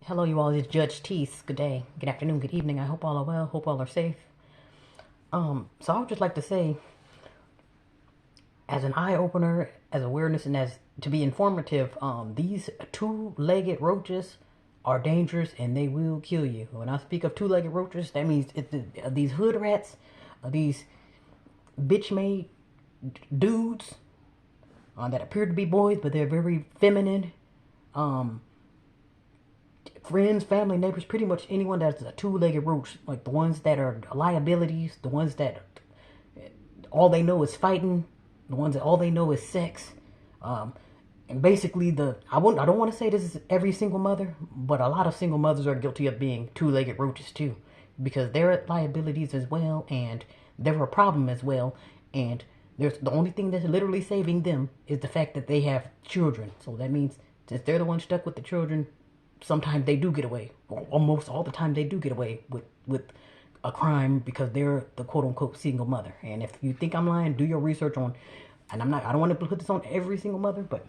Hello, you all. It's Judge Teese. Good day, good afternoon, good evening. I hope all are well. Hope all are safe. So I would just like to say, as an eye opener, as awareness, and as to be informative, these two-legged roaches are dangerous and they will kill you. When I speak of two-legged roaches, that means these hood rats, these bitch-made dudes that appear to be boys, but they're very feminine. Um, Friends, family, neighbors, pretty much anyone that's a two-legged roach, like the ones that are liabilities, the ones that all they know is fighting, the ones that all they know is sex, um, and basically I don't want to say this is every single mother, but a lot of single mothers are guilty of being two-legged roaches too, because they're liabilities as well, and they're a problem as well, and there's the only thing that's literally saving them is the fact that they have children. So that means since they're the ones stuck with the children, sometimes they do get away, or almost all the time they do get away with a crime because they're the quote unquote single mother. And if you think I'm lying, do your research on, and I don't want to put this on every single mother, but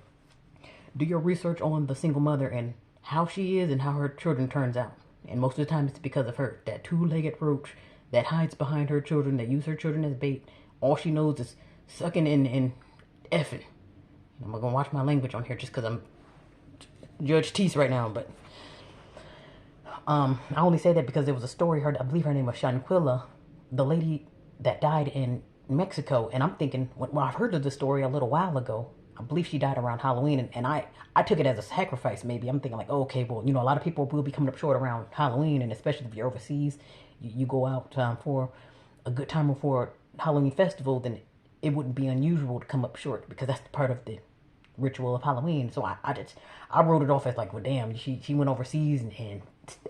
do your research on the single mother and how she is and how her children turns out. And most of the time it's because of her, that two-legged roach that hides behind her children, that use her children as bait. All she knows is sucking and effing. I'm gonna watch my language on here just because I'm Judge Teese right now, but I only say that because there was a story heard. I believe her name was Shanquilla, the lady that died in Mexico. And I'm thinking, well, I've heard of the story a little while ago. I believe she died around Halloween, and I took it as a sacrifice. Maybe I'm thinking like, oh, okay, well, a lot of people will be coming up short around Halloween, and especially if you're overseas, you go out for a good time before Halloween festival, then it wouldn't be unusual to come up short because that's part of the ritual of Halloween. So I wrote it off as like, well, damn, she went overseas and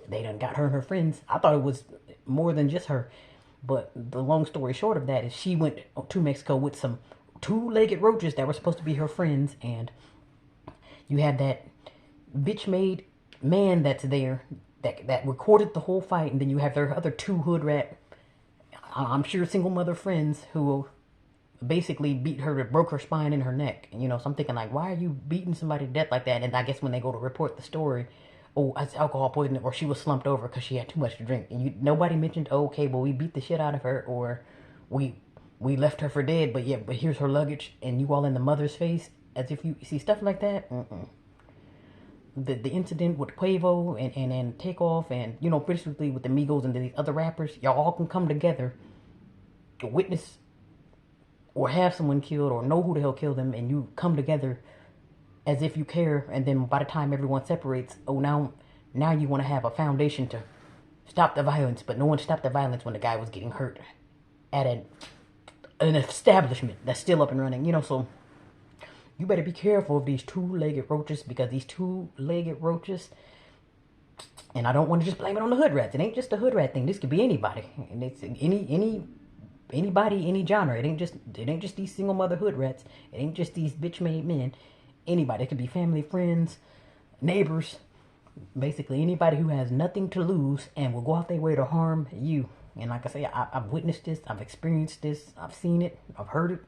they done got her and her friends. I thought it was more than just her. But the long story short of that is she went to Mexico with some two-legged roaches that were supposed to be her friends, and you had that bitch-made man that's there that recorded the whole fight, and then you have their other two hood rat, I'm sure single mother friends who basically beat her, broke her spine and her neck. So I'm thinking like, why are you beating somebody to death like that? And I guess when they go to report the story, oh, it's alcohol poisoning, or she was slumped over because she had too much to drink. And nobody mentioned, oh, okay, well, we beat the shit out of her, or we we left her for dead, but here's her luggage, and you all in the mother's face, as if you see stuff like that. The incident with Quavo and Takeoff, and basically with the Migos and these other rappers, y'all all can come together to witness or have someone killed or know who the hell killed them, and you come together as if you care, and then by the time everyone separates, oh, now you want to have a foundation to stop the violence, but no one stopped the violence when the guy was getting hurt at an establishment that's still up and running. So you better be careful of these two-legged roaches, because these two-legged roaches, and I don't want to just blame it on the hood rats. It ain't just a hood rat thing. This could be anybody, and it's anybody, any genre. It ain't just these single mother hood rats. It ain't just these bitch-made men. Anybody. It could be family, friends, neighbors, basically anybody who has nothing to lose and will go out their way to harm you. And like I say, I've witnessed this, I've experienced this, I've seen it, I've heard it,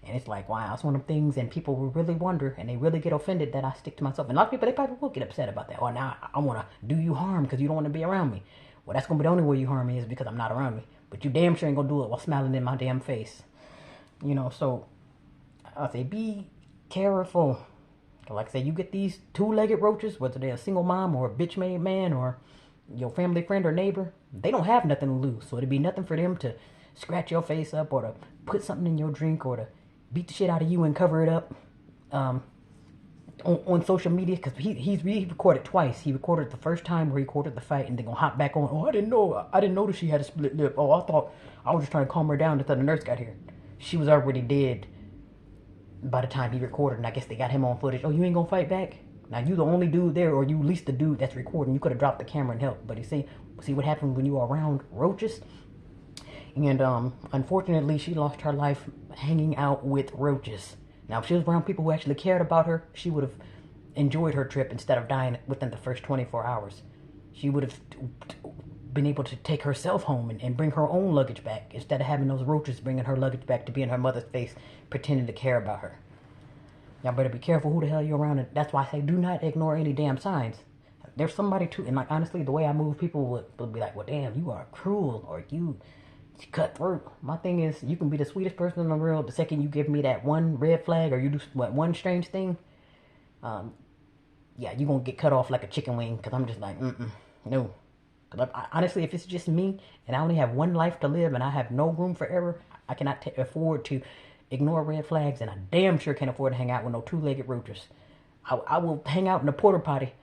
and it's like, wow, it's one of them things, and people will really wonder, and they really get offended that I stick to myself. And a lot of people, they probably will get upset about that. Or now I want to do you harm because you don't want to be around me. Well, that's going to be the only way you harm me is because I'm not around me. But you damn sure ain't going to do it while smiling in my damn face. So I say be careful. Like I say, you get these two-legged roaches, whether they're a single mom or a bitch-made man or your family friend or neighbor, they don't have nothing to lose. So it'd be nothing for them to scratch your face up or to put something in your drink or to beat the shit out of you and cover it up on social media, because he recorded twice. He recorded the first time where he recorded the fight, and then gonna hop back on. Oh, I didn't notice she had a split lip. Oh, I thought I was just trying to calm her down until the nurse got here. She was already dead by the time he recorded, and I guess they got him on footage. Oh, you ain't gonna fight back? Now you the only dude there, or you at least the dude that's recording. You could have dropped the camera and helped. But you see what happens when you are around roaches. And unfortunately, she lost her life hanging out with roaches. Now, if she was around people who actually cared about her, she would have enjoyed her trip instead of dying within the first 24 hours. She would have been able to take herself home and bring her own luggage back, instead of having those roaches bringing her luggage back to be in her mother's face, pretending to care about her. Y'all better be careful who the hell you're around. And that's why I say do not ignore any damn signs. there's somebody too, and like honestly, the way I move, people would be like, "Well, damn, you are cruel or you cutthroat." My thing is, you can be the sweetest person in the world. The second you give me that one red flag or you do one strange thing, yeah, you gonna get cut off like a chicken wing. Cause I'm just like, no. Cause honestly, if it's just me and I only have one life to live and I have no room for error, I cannot afford to ignore red flags, and I damn sure can't afford to hang out with no two-legged roaches. I will hang out in a porta potty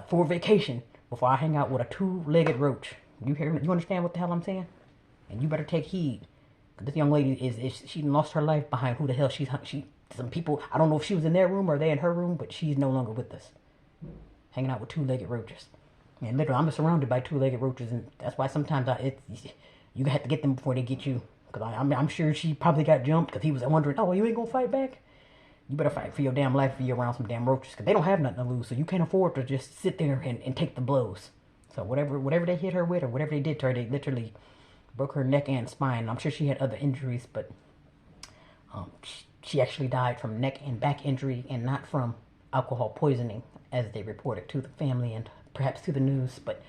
for vacation before I hang out with a two-legged roach. You hear me? You understand what the hell I'm saying? And you better take heed. Cause this young lady is she lost her life behind who the hell she some people. I don't know if she was in their room or they in her room, but she's no longer with us. Hanging out with two-legged roaches. Man, literally, I'm surrounded by two-legged roaches, and that's why sometimes you have to get them before they get you. Cause I'm sure she probably got jumped because he was wondering, oh, you ain't gonna fight back? You better fight for your damn life if you're around some damn roaches, because they don't have nothing to lose, so you can't afford to just sit there and take the blows. So whatever they hit her with or whatever they did to her, they literally broke her neck and spine. I'm sure she had other injuries, but she actually died from neck and back injury and not from alcohol poisoning, as they reported to the family and perhaps to the news. But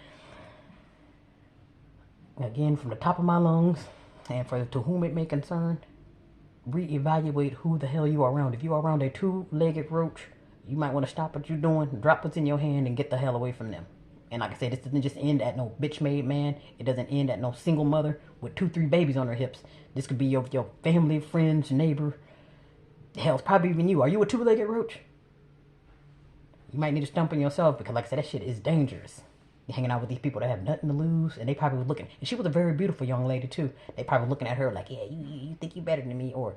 again, from the top of my lungs, and to whom it may concern, reevaluate who the hell you are around. If you are around a two-legged roach, you might want to stop what you're doing, drop what's in your hand, and get the hell away from them. And like I said, this doesn't just end at no bitch-made man. It doesn't end at no single mother with 2-3 babies on her hips. This could be your family, friends, neighbor. Hell, it's probably even you. Are you a two-legged roach? You might need to stump on yourself, because like I said, that shit is dangerous. You're hanging out with these people that have nothing to lose, and they probably were looking, and she was a very beautiful young lady too. They probably looking at her like, yeah, you think you better than me, or,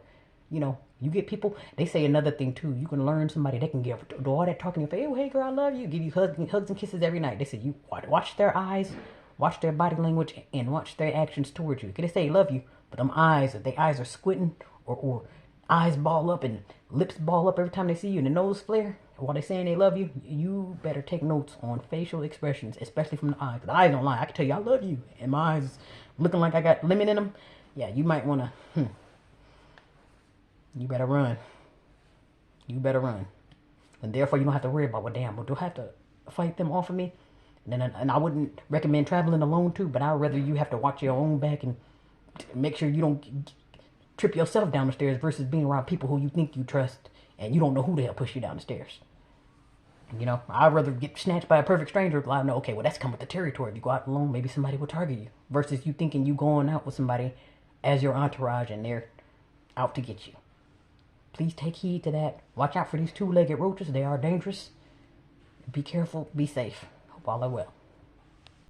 you know, you get people. They say another thing too. You can learn somebody. They can do all that talking in your face. Oh, hey girl, I love you. Give you hugs and kisses every night. They say you watch their eyes, watch their body language, and watch their actions towards you. Cause they say they love you, but them eyes, if their eyes are squinting or eyes ball up and lips ball up every time they see you, and the nose flare while they saying they love you, you better take notes on facial expressions, especially from the eyes. The eyes don't lie. I can tell you I love you, and my eyes looking like I got lemon in them. Yeah, you might want to, you better run. You better run. And therefore, you don't have to worry about, well, damn, well, do I have to fight them off of me? And I wouldn't recommend traveling alone, too, but I would rather you have to watch your own back and make sure you don't trip yourself down the stairs versus being around people who you think you trust and you don't know who the hell pushed you down the stairs. You know, I'd rather get snatched by a perfect stranger. I know, okay, well, that's come with the territory. If you go out alone, maybe somebody will target you. Versus you thinking you going out with somebody as your entourage and they're out to get you. Please take heed to that. Watch out for these two-legged roaches. They are dangerous. Be careful. Be safe. Hope all are well.